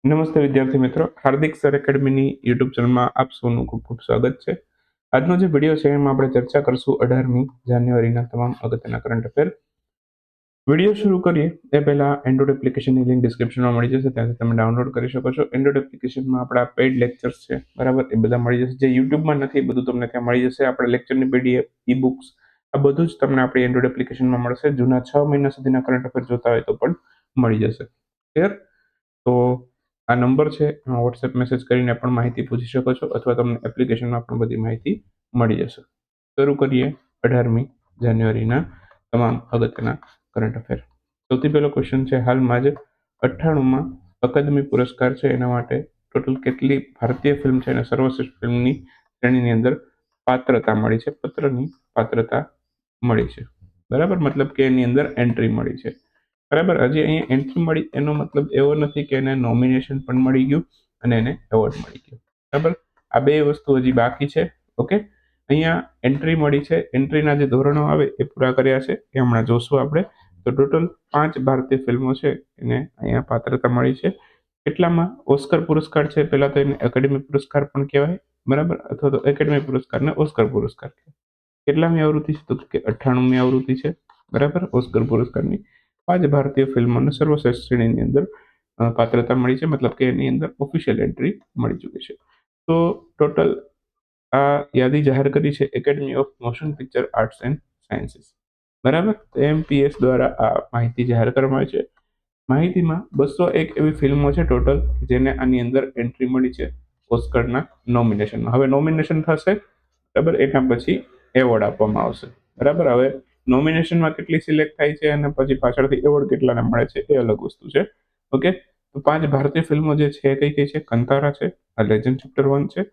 નમસ્તે વિદ્યાર્થી મિત્રો, હાર્દિક સર એકેડમીની યુટ્યુબ ચેનલમાં આપ સૌનું ખૂબ ખૂબ સ્વાગત છે. આજનો જે વિડીયો છે એમાં આપણે ચર્ચા કરશું 18મી જાન્યુઆરીના તમામ અગત્યના કરંટ અફેર. વિડીયો શરૂ કરીએ એ પહેલા એન્ડ્રોઇડ એપ્લિકેશનની લિંક ડિસ્ક્રિપ્શનમાં મળી જશે, ત્યાંથી તમે ડાઉનલોડ કરી શકો છો. એન્ડ્રોઇડ એપ્લિકેશનમાં આપણા પેઇડ લેક્ચર્સ છે, બરાબર, એ બધા મળી જશે. જે યુટ્યુબમાં નથી એ બધું તમને ત્યાં મળી જશે. આપણા લેક્ચરની પીડીએફ, ઈ બુક્સ, આ બધું જ તમને આપણી એન્ડ્રોઇડ એપ્લિકેશનમાં મળશે. જૂના 6 મહિના સુધીના કરંટ અફેર જોતા હોય તો પણ મળી જશે. ક્લિયર? તો આ નંબર છે, વોટ્સએપ મેસેજ કરીને પણ માહિતી પૂછી શકો છો, અથવા તમને એપ્લિકેશનમાં પણ બધી માહિતી મળી જશે. શરૂ કરીએ 18મી જાન્યુઆરીના તમામ અગત્યના કરંટ અફેર. સૌથી પહેલો ક્વેશ્ચન છે, હાલમાં જ 98માં અકાદમી પુરસ્કાર છે, એના માટે ટોટલ કેટલી ભારતીય ફિલ્મ છે અને સર્વશ્રેષ્ઠ ફિલ્મની શ્રેણીની અંદર પાત્રતા મળી છે, પત્રની પાત્રતા મળી છે, બરાબર, મતલબ કે એની અંદર એન્ટ્રી મળી છે. બરાબર, હજી અહીંયા એન્ટ્રી મળી એનો મતલબ એવો નથી કે એને નોમિનેશન પણ મળી ગયું અને એને એવોર્ડ મળી ગયો. બરાબર, આ બે વસ્તુ હજી બાકી છે. ઓકે, અહીંયા એન્ટ્રી મળી છે, એન્ટ્રીના જે ધોરણો આવે એ પૂરા કર્યા છે, એ હમણાં જોશું આપણે. તો ટોટલ 5 ભારતીય ફિલ્મો છે એને અહીંયા પાત્રતા મળી છે. કેટલામાં ઓસ્કર પુરસ્કાર છે? પહેલા તો એને એકેડેમી પુરસ્કાર પણ કહેવાય, બરાબર, અથવા તો એકેડેમી પુરસ્કારને ઓસ્કર પુરસ્કાર કહેવાય. કેટલામી આવૃત્તિ છે? તો કે 98મી આવૃત્તિ છે, બરાબર, ઓસ્કર પુરસ્કારની. 5 ભારતીય ફિલ્મોને સર્વશ્રેષ્ઠ શ્રેણીની અંદર પાત્રતા મળી છે, મતલબ કે એની અંદર ઓફિશિયલ એન્ટ્રી મળી ચૂકી છે. તો ટોટલ આ યાદી જાહેર કરી છે academy of motion picture arts and sciences, બરાબર. એમપીએસ દ્વારા આ માહિતી જાહેર કરવામાં આવી છે. માહિતીમાં 201 એવી ફિલ્મો છે ટોટલ જેને આની અંદર એન્ટ્રી મળી છે ઓસ્કરના નોમિનેશનમાં. હવે નોમિનેશન થશે, બરાબર, એના પછી એવોર્ડ આપવામાં આવશે, બરાબર. હવે નોમિનેશનમાં કેટલી સિલેક્ટ થાય છે અને પછી પાછળથી એવોર્ડ કેટલાને મળે છે એ અલગ વસ્તુ છે. ઓકે, તો 5 ભારતીય ફિલ્મો જે છે કઈ કઈ છે? કંતારા છે, આ લેજન્ડ ચેપ્ટર 1 છે,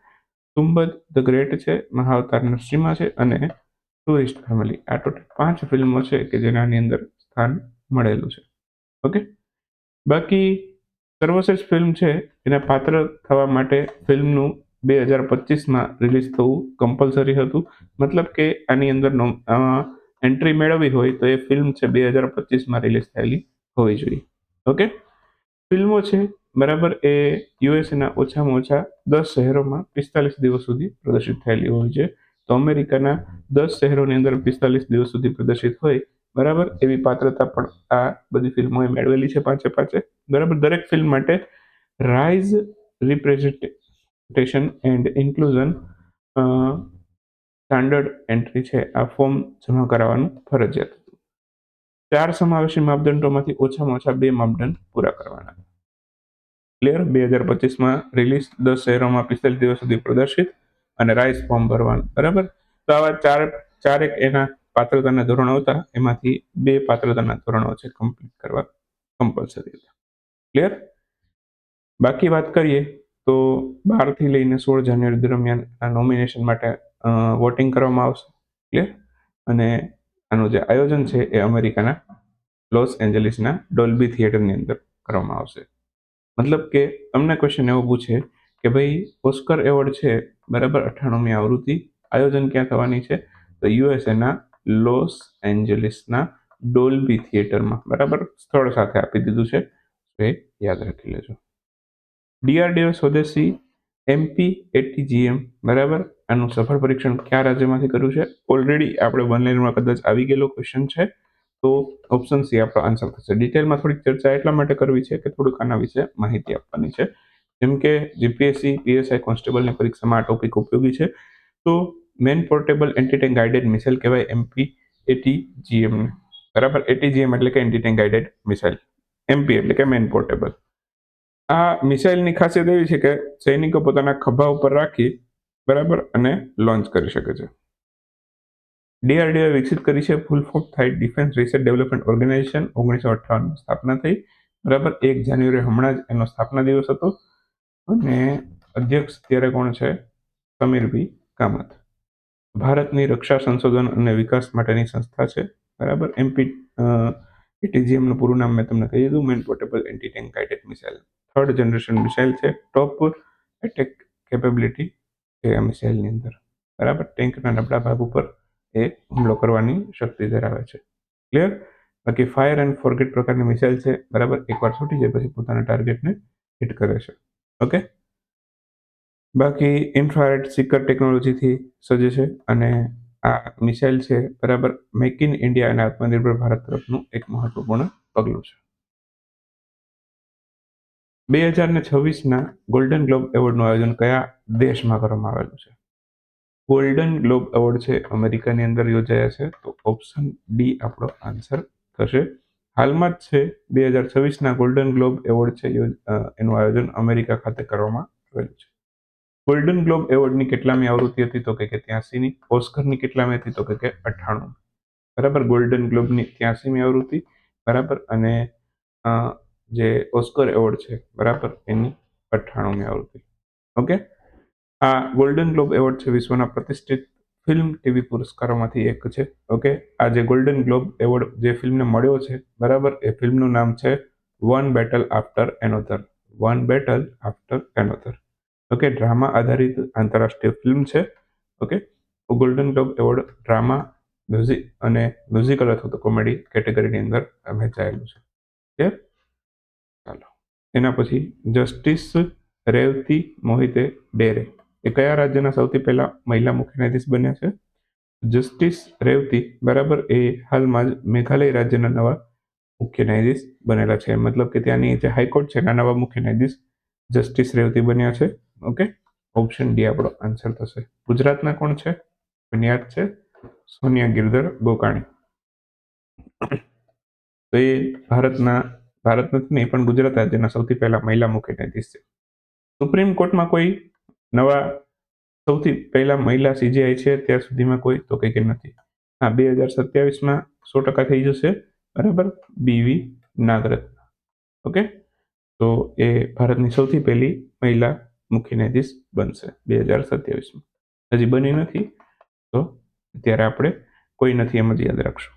તુંબદ ધ ગ્રેટ છે, મહાઅવતાર નરસિંહા છે અને ટુરિસ્ટ ફેમિલી. આ ટોટલ 5 ફિલ્મો છે કે જેનાની અંદર સ્થાન મળેલું છે. ઓકે, બાકી સર્વશ્રેષ્ઠ ફિલ્મ છે એને પાત્ર થવા માટે ફિલ્મનું 2025માં રિલીઝ થવું કમ્પલસરી હતું. મતલબ કે આની અંદર એન્ટ્રી મેળવવી હોય તો એ ફિલ્મ છે 2025માં રિલીઝ થયેલી હોવી જોઈએ. ઓકે, ફિલ્મો છે, બરાબર, એ યુએસએના ઓછામાં ઓછા 10 શહેરોમાં 45 દિવસ સુધી પ્રદર્શિત થયેલી હોય છે. તો અમેરિકાના 10 શહેરોની અંદર 45 દિવસ સુધી પ્રદર્શિત હોય, બરાબર, એવી પાત્રતા પણ આ બધી ફિલ્મોએ મેળવેલી છે, પાંચે. બરાબર, દરેક ફિલ્મ માટે rise representation and inclusion standard entry છે, આ ફોર્મ જમા કરાવવાનું ફરજિયાત હતું. 4 સમાવેશી માપદંડોમાંથી ઓછામાં ઓછા 2 માપદંડ પૂરા કરવાના. ક્લિયર? 2025માં રિલીઝ, 10 શહેરોમાં 45 દિવસ સુધી પ્રદર્શિત અને રાઇઝ ફોર્મ ભરવાનું, બરાબર. તો આવા ચારેક એના પાત્રતાના ધોરણો હતા, એમાંથી 2 પાત્રતાના ધોરણો છે કમ્પ્લીટ કરવા કમ્પલસરી હતા. ક્લિયર? બાકી વાત કરીએ તો 12 થી લઈને 16 જાન્યુઆરી દરમિયાન આ નોમિનેશન માટે વોટિંગ કરવામાં આવશે. ક્લિયર? અને આનું જે આયોજન છે એ અમેરિકાના લોસ એન્જલિસના ડોલ્બી થિયેટરની અંદર કરવામાં આવશે. મતલબ કે તમને ક્વેશ્ચન એવો પૂછે કે ભાઈ ઓસ્કર એવોર્ડ છે, બરાબર, 98મી આવૃત્તિ, આયોજન ક્યાં થવાની છે? તો યુએસએના લોસ એન્જલિસના ડોલ્બી થિયેટરમાં, બરાબર, સ્થળ સાથે આપી દીધું છે, એ યાદ રાખી લેજો. ડીઆરડીઓ સ્વદેશી MP-ATGM, બરાબર, આનું સફળ પરીક્ષણ કયા રાજ્યમાંથી કર્યું છે? ઓલરેડી આપણે 1 લાઇનમાં કદાચ આવી ગયેલો ક્વેશ્ચન છે, તો ઓપ્શન સી આપણો આન્સર થશે. ડિટેલમાં થોડીક ચર્ચા એટલા માટે કરવી છે કે થોડુંક આના વિશે માહિતી આપવાની છે. જેમ કે જીપીએસસી, પીએસઆઈ, કોન્સ્ટેબલની પરીક્ષામાં આ ટોપિક ઉપયોગી છે. તો main portable anti-tank guided missile કહેવાય MP-ATGM, બરાબર. ATGM એટલે કે એન્ટી-ટેન્ક ગાઇડેડ મિસાઇલ, MP એટલે કે મેન પોર્ટેબલ. આ મિસાઇલની ખાસિયત એવી છે કે સૈનિકો પોતાના ખભા ઉપર રાખી, બરાબર, અને લોન્ચ કરી શકે છે. ડીઆરડીઓ વિકસિત કરી છે. ફૂલ ફોર્મ થાય ડિફેન્સ રિસર્ચ ડેવલપમેન્ટ ઓર્ગેનાઇઝેશન. 1958માં સ્થાપના થઈ, બરાબર. 1 જાન્યુઆરી હમણાં જ એનો સ્થાપના દિવસ હતો અને અધ્યક્ષ અત્યારે કોણ છે? સમીર ભી કામત. ભારતની રક્ષા સંશોધન અને વિકાસ માટેની સંસ્થા છે, બરાબર. ATGM નું પૂરું નામ મેં તમને કહી દીધું, main portable anti-tank guided missile. 3rd generation missile છે. ટોપ એટેક કેપેબિલિટી છે આ મિસાઇલની અંદર, બરાબર. ટેન્કના નબળા ભાગ ઉપર એ હુમલો કરવાની શક્તિ ધરાવે છે. ક્લિયર? બાકી ફાયર એન્ડ ફોરગેટ પ્રકારની મિસાઇલ છે, બરાબર. એકવાર છૂટી જાય પછી પોતાના ટાર્ગેટને હિટ કરે છે. ઓકે, બાકી ઇન્ફ્રારેડ સિકર ટેકનોલોજીથી સજ્જ છે અને આ મિસાઇલ છે બરાબર મેક ઇન ઇન્ડિયા અને આત્મનિર્ભર ભારત તરફનું એક મહત્વપૂર્ણ પગલું છે. 2026ના ગોલ્ડન ગ્લોબ એવોર્ડનું આયોજન કયા દેશમાં કરવામાં આવેલું છે? ગોલ્ડન ગ્લોબ એવોર્ડ છે અમેરિકાની અંદર યોજાયા છે, તો ઓપ્શન ડી આપણો આન્સર થશે. હાલમાં જ છે 2026ના ગોલ્ડન ગ્લોબ એવોર્ડ છે એનું આયોજન અમેરિકા ખાતે કરવામાં આવેલું છે. ગોલ્ડન ગ્લોબ એવોર્ડની કેટલામી આવૃત્તિ હતી? તો કે 83ની. ઓસ્કરની કેટલામી હતી? તો કે 98. બરાબર, ગોલ્ડન ગ્લોબની 83મી આવૃત્તિ બરાબર, અને જે ઓસ્કર એવોર્ડ છે બરાબર એની 98મી આવૃત્તિ. ઓકે, આ ગોલ્ડન ગ્લોબ એવોર્ડ છે વિશ્વના પ્રતિષ્ઠિત ફિલ્મ ટીવી પુરસ્કારોમાંથી એક છે. ઓકે, આ જે ગોલ્ડન ગ્લોબ એવોર્ડ જે ફિલ્મને મળ્યો છે બરાબર, એ ફિલ્મનું નામ છે one battle after another. One battle after another. Okay, drama આધારિત આંતરરાષ્ટ્રીય ફિલ્મ છે. Okay, golden globe award drama, music અને મ્યુઝિકલ અથવા તો કોમેડી કેટેગરીની અંદર વહેંચાયેલું છે. ક્લિયર? ચાલો, એના પછી જસ્ટિસ રેવતી મોહિતે ડેરે એ કયા રાજ્યના સૌથી પહેલા મહિલા મુખ્ય ન્યાયાધીશ બન્યા છે? જસ્ટિસ રેવતી બરાબર એ હાલમાં જ મેઘાલય રાજ્યના નવા મુખ્ય ન્યાયાધીશ બનેલા છે. મતલબ કે ત્યાંની જે હાઈકોર્ટ છે એના નવા મુખ્ય ન્યાયાધીશ જસ્ટિસ રેવતી બન્યા છે. ઓકે, ઓપ્શન ડી આપણો આન્સર થશે. ગુજરાતના કોણ છે? મને યાદ છે સોનિયા ગિરધર ગોકાણી. તો એ ભારત નથી નહીં પણ ગુજરાત રાજ્યના સૌથી પહેલા મહિલા મુખ્ય ન્યાયાધીશ છે. સુપ્રીમ કોર્ટમાં કોઈ નવા સૌથી પહેલા મહિલા સીજેઆઈ છે ત્યાર સુધીમાં કોઈ? તો કે નથી. હા, 2027માં 100% થઈ જશે બરાબર, બીવી નાગરત્ન. ઓકે, તો એ ભારતની સૌથી પહેલી મહિલા મુખ્ય ન્યાયાધીશ બનશે 2027માં. હજી બની નથી, તો અત્યારે આપણે કોઈ નથી એમ જ યાદ રાખશું.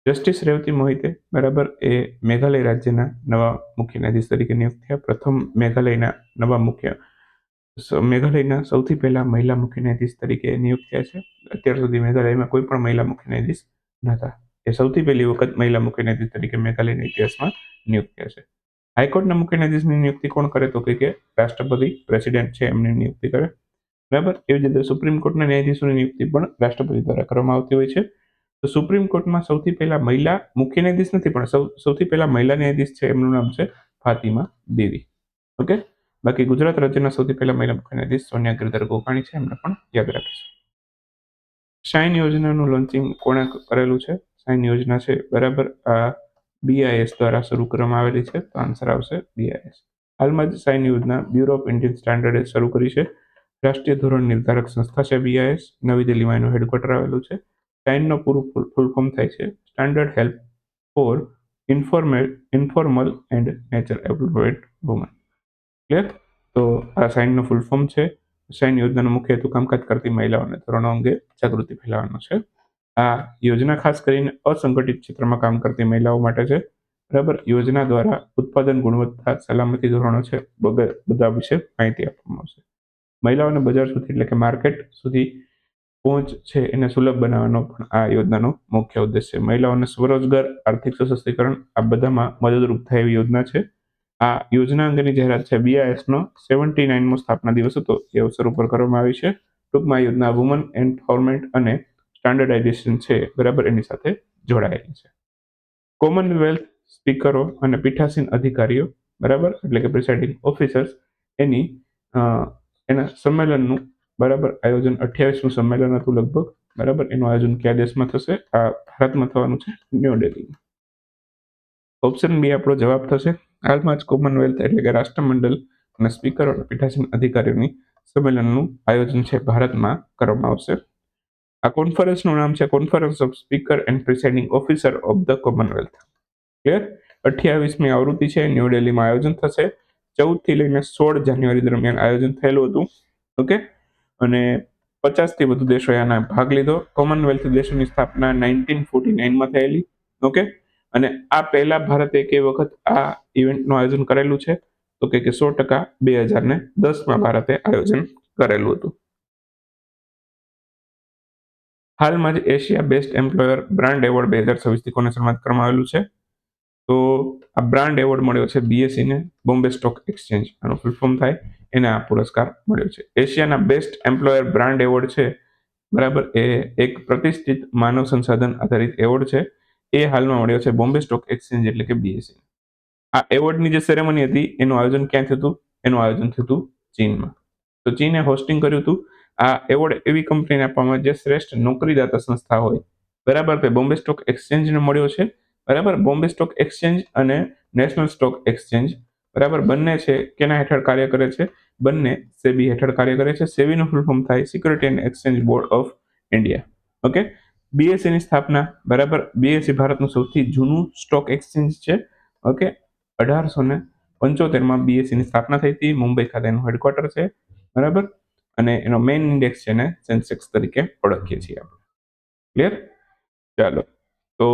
જસ્ટિસ રેવતી મોહિતે બરાબર એ મેઘાલય રાજ્યના નવા મુખ્ય ન્યાયાધીશ તરીકે નિયુક્ત થયા. પ્રથમ મેઘાલયના સૌથી પહેલા મહિલા મુખ્ય ન્યાયાધીશ તરીકે નિયુક્ત થયા છે. અત્યાર સુધી મેઘાલયમાં કોઈ પણ મહિલા મુખ્ય ન્યાયાધીશ નહોતા. એ સૌથી પહેલી વખત મહિલા મુખ્ય ન્યાયાધીશ તરીકે મેઘાલયના ઇતિહાસમાં નિયુક્ત થયા છે. હાઈકોર્ટના મુખ્ય ન્યાયાધીશની નિયુક્તિ કોણ કરે? તો કે રાષ્ટ્રપતિ, પ્રેસિડેન્ટ છે એમની નિયુક્તિ કરે બરાબર. એવી જ રીતે સુપ્રીમ કોર્ટના ન્યાયાધીશોની નિયુક્તિ પણ રાષ્ટ્રપતિ દ્વારા કરવામાં આવતી હોય છે. તો સુપ્રીમ કોર્ટમાં સૌથી પહેલા મહિલા મુખ્ય ન્યાયાધીશ નથી પણ સૌથી પહેલા મહિલા ન્યાયાધીશ છે એમનું નામ છે ફાતિમા દેવી. ઓકે, બાકી ગુજરાત રાજ્યના સૌથી પહેલા મહિલા મુખ્ય ન્યાયાધીશ સોનિયા ગિરધર ગોકાણી છે, એમને પણ યાદ રાખીશું. શાઇન યોજનાનું લોન્ચિંગ કોણે કરેલું છે? શાઇન યોજના છે બરાબર આ BIS દ્વારા શરૂ કરવામાં આવેલી છે, તો આન્સર આવશે BIS. હાલમાં જ શાઇન યોજના બ્યુરો ઓફ ઇન્ડિયન સ્ટાન્ડર્ડે શરૂ કરી છે. રાષ્ટ્રીય ધોરણ નિર્ધારક સંસ્થા છે BIS. નવી દિલ્હીમાં એનું હેડક્વાર્ટર આવેલું છે. શાઇનનો પૂરું ફૂલ ફોર્મ થાય છે standard help four informal and nature employed woman. Clear? તો આ શાઇનનો ફૂલ ફોર્મ છે. શાઇન યોજનાનો મુખ્ય હેતુ કામકાજ કરતી મહિલાઓને ધોરણો અંગે જાગૃતિ ફેલાવવાનો છે. આ યોજના ખાસ કરીને અસંગઠિત ક્ષેત્રમાં કામ કરતી મહિલાઓ માટે છે બરાબર. યોજના દ્વારા ઉત્પાદન ગુણવત્તા, સલામતી ધોરણો છે બધા વિશે માહિતી આપવામાં આવશે. મહિલાઓને બજાર સુધી એટલે કે માર્કેટ સુધી પહોંચ છે એને સુલભ બનાવવાનો પણ આ યોજનાનો મુખ્ય ઉદ્દેશ છે. મહિલાઓને સ્વરોજગાર, આર્થિક સશક્તિકરણ આ બધામાં મદદરૂપ થાય એવી યોજના છે. આ યોજના અંગેની જાહેરાત છે BISનો 79મો સ્થાપના દિવસ હતો એ અવસર ઉપર કરવામાં આવી છે. ટૂંકમાં આ યોજના વુમન એમ્પાવરમેન્ટ અને સ્ટાન્ડર્ડાઇઝેશન છે બરાબર એની સાથે જોડાયેલી છે. કોમનવેલ્થ સ્પીકરો અને પીઠાસીન અધિકારીઓ બરાબર એટલે કે પ્રિસાઇડિંગ ઓફિસર્સ એના સંમેલનનું બરાબર આયોજન 28મું સંમેલન હતું લગભગ બરાબર. એનું આયોજન કયા દેશમાં થશે? આ ભારતમાં થવાનું છે, ન્યૂ દિલ્હીમાં. ઓપ્શન બી આપણો જવાબ થશે. હાલમાં જ કોમનવેલ્થ એટલે કે રાષ્ટ્રમંડળ અને સ્પીકરો અને પીઠાસીન અધિકારીઓની સંમેલનનું આયોજન છે ભારતમાં કરવામાં આવશે. આ કોન્ફરન્સનું નામ છે conference of speaker and presiding officer of the Commonwealth. Clear? 28મી આવૃત્તિ છે, ન્યૂ દિલ્હીમાં આયોજન થશે. 14 થી લઈને 16 જાન્યુઆરી દરમિયાન આયોજન થયેલું હતું. ઓકે, અને 50થી વધુ દેશોએ આના ભાગ લીધો. કોમનવેલ્થ દેશોની સ્થાપના 1949માં થયેલી. ઓકે, અને આ પહેલા ભારતે એક વખત આ ઇવેન્ટનું આયોજન કરેલું છે તો કે 100% 2010માં ભારતે આયોજન કરેલું હતું. હાલમાં જ Asia best employer brand award 2026થી કોને સન્માનિત કરવામાં આવેલું છે? તો આ બ્રાન્ડ એવોર્ડ મળ્યો છે બીએસઈ ને, બોમ્બે સ્ટોક એક્સચેન્જ આનો ફૂલ ફોર્મ થાય, એને આ પુરસ્કાર મળ્યો છે. એશિયાના બેસ્ટ એમ્પ્લોયર બ્રાન્ડ એવોર્ડ છે, બરાબર, એ એક પ્રતિષ્ઠિત માનવ સંસાધન આધારિત એવોર્ડ છે. એ હાલમાં મળ્યો છે બોમ્બે સ્ટોક એક્સચેન્જ એટલે કે બીએસઈ. આ એવોર્ડની જે સેરેમની હતી એનું આયોજન ક્યાં થયું હતું? એનું આયોજન થયું હતું ચીનમાં. તો ચીને હોસ્ટિંગ કર્યું હતું. આ એવોર્ડ એવી કંપનીને આપવામાં જે શ્રેષ્ઠ નોકરીદાતા સંસ્થા હોય, બરાબર, તે બોમ્બે સ્ટોક એક્સચેન્જને મળ્યો છે. બરાબર, બોમ્બે સ્ટોક એક્સચેન્જ અને નેશનલ સ્ટોક એક્સચેન્જ, બરાબર, બંને છે કેના હેઠળ કાર્ય કરે છે? બંને સેબી હેઠળ કાર્ય કરે છે. સેબીનું ફૂલ ફોર્મ થાય security and exchange board of India. Okay, બીએસઈની સ્થાપના, બરાબર, બીએસઈ ભારતનું સૌથી જૂનું સ્ટોક એક્સચેન્જ છે. ઓકે, 1875માં બીએસઈની સ્થાપના થઈ હતી. મુંબઈ ખાતે એનું હેડક્વાર્ટર છે, બરાબર, અને એનો મેઇન ઇન્ડેક્સ છે ને સેન્સેક્સ તરીકે ઓળખીએ છીએ આપણે. ક્લિયર? ચાલો, તો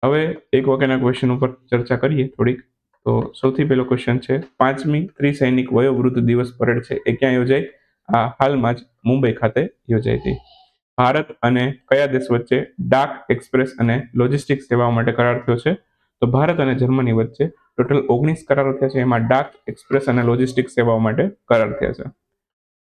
હવે એક વાક્યના ક્વેશ્ચન ઉપર ચર્ચા કરીએ થોડીક. તો સૌથી પહેલો ક્વેશ્ચન છે, 5મી ત્રિસૈનિક વયોવૃદ્ધ દિવસ પરેડ છે એ ક્યાં યોજાઈ? આ હાલમાં જ મુંબઈ ખાતે યોજાઈ હતી. ભારત અને કયા દેશ વચ્ચે ડાક એક્સપ્રેસ અને લોજિસ્ટિક્સ સેવાઓ માટે કરાર થયો છે? તો ભારત અને જર્મની વચ્ચે ટોટલ 19 કરારો થયા છે. એમાં ડાક એક્સપ્રેસ અને લોજિસ્ટિક્સ સેવાઓ માટે કરાર થયા છે.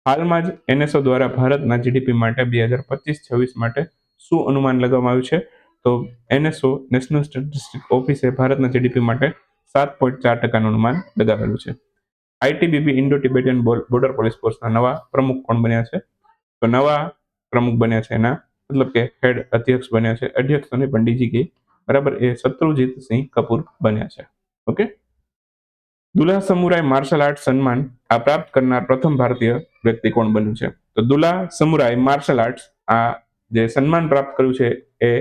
હાલમાં જ એનએસઓ દ્વારા ભારતના જીડીપી માટે 2025-26 માટે શું અનુમાન લગાવવામાં આવ્યું છે? તો એનએસઓ નેશનલ સ્ટેટિસ્ટિક્સ ઓફિસે ભારતના જીડીપી માટે 7.4% અનુમાન લગાવેલું છે. ITBP Indo Tibetan border police ફોર્સના નવા પ્રમુખ કોણ બન્યા છે? તો નવા પ્રમુખ બન્યા છે એના મતલબ કે હેડ અધ્યક્ષ બન્યા છે, અધ્યક્ષ અને પંડિતજી કે, બરાબર, એ શત્રુજીત સિંહ કપૂર બન્યા છે. ઓકે, દુલા સમુરાય માર્શલ આર્ટ સન્માન આ પ્રાપ્ત કરનાર પ્રથમ ભારતીય વ્યક્તિ કોણ બન્યું છે? તો દુલા સમુરાય માર્શલ આર્ટ આ જે સન્માન પ્રાપ્ત કર્યું છે એ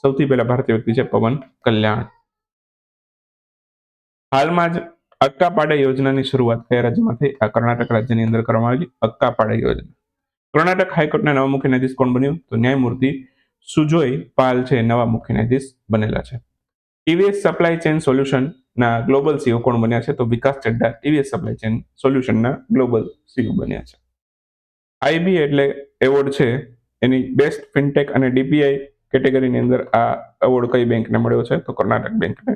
સૌથી પહેલા ભારતીય વ્યક્તિ છે પવન કલ્યાણ. હાલમાં જ અક્કાપાડા યોજનાની શરૂઆત કયા રાજ્યમાં થઈ? આ કર્ણાટક રાજ્યની અંદર કરવામાં આવી અક્કાપાડા યોજના. કર્ણાટક હાઈકોર્ટના નવા મુખ્ય ન્યાયાધીશ કોણ બન્યું? તો ન્યાયમૂર્તિ સુજોય પાલ છે નવા મુખ્ય ન્યાયાધીશ બનેલા છે. ટીવીએસ સપ્લાય ચેન સોલ્યુશન ના ગ્લોબલ સીઓ કોણ બન્યા છે? તો Vikas Chadha TVS supply chain સોલ્યુશનના ગ્લોબલ સીઓ બન્યા છે. આઈબી એટલે એવોર્ડ છે એની બેસ્ટ ફિનટેક અને ડીપીઆઈ કેટેગરીની અંદર આ એવોર્ડ કઈ બેંકને મળ્યો છે? તો કર્ણાટક બેંકને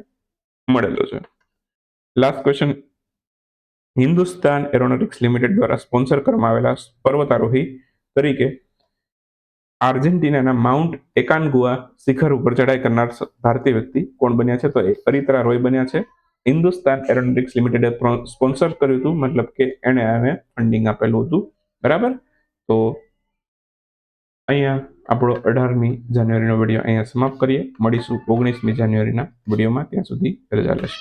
મળેલો છે. Last question, Hindustan aeronautics limited દ્વારા સ્પોન્સર કરવામાં આવેલા પર્વતારોહી તરીકે આર્જેન્ટિનાના માઉન્ટ એકાન્ગુઆ શિખર ઉપર ચડાઈ કરનાર ભારતીય વ્યક્તિ કોણ બન્યા છે? તો એ અરિત્રા રોય બન્યા છે. હિન્દુસ્તાન એરોનોટિક્સ લિમિટેડે સ્પોન્સર કર્યું હતું, મતલબ કે એને આને ફંડિંગ આપેલું હતું, બરાબર. તો અહીંયા આપણો 18મી જાન્યુઆરીનો વિડીયો અહીંયા સમાપ્ત કરીએ. મળીશું 19મી જાન્યુઆરીના વિડીયોમાં. ત્યાં સુધી રજા લેશો.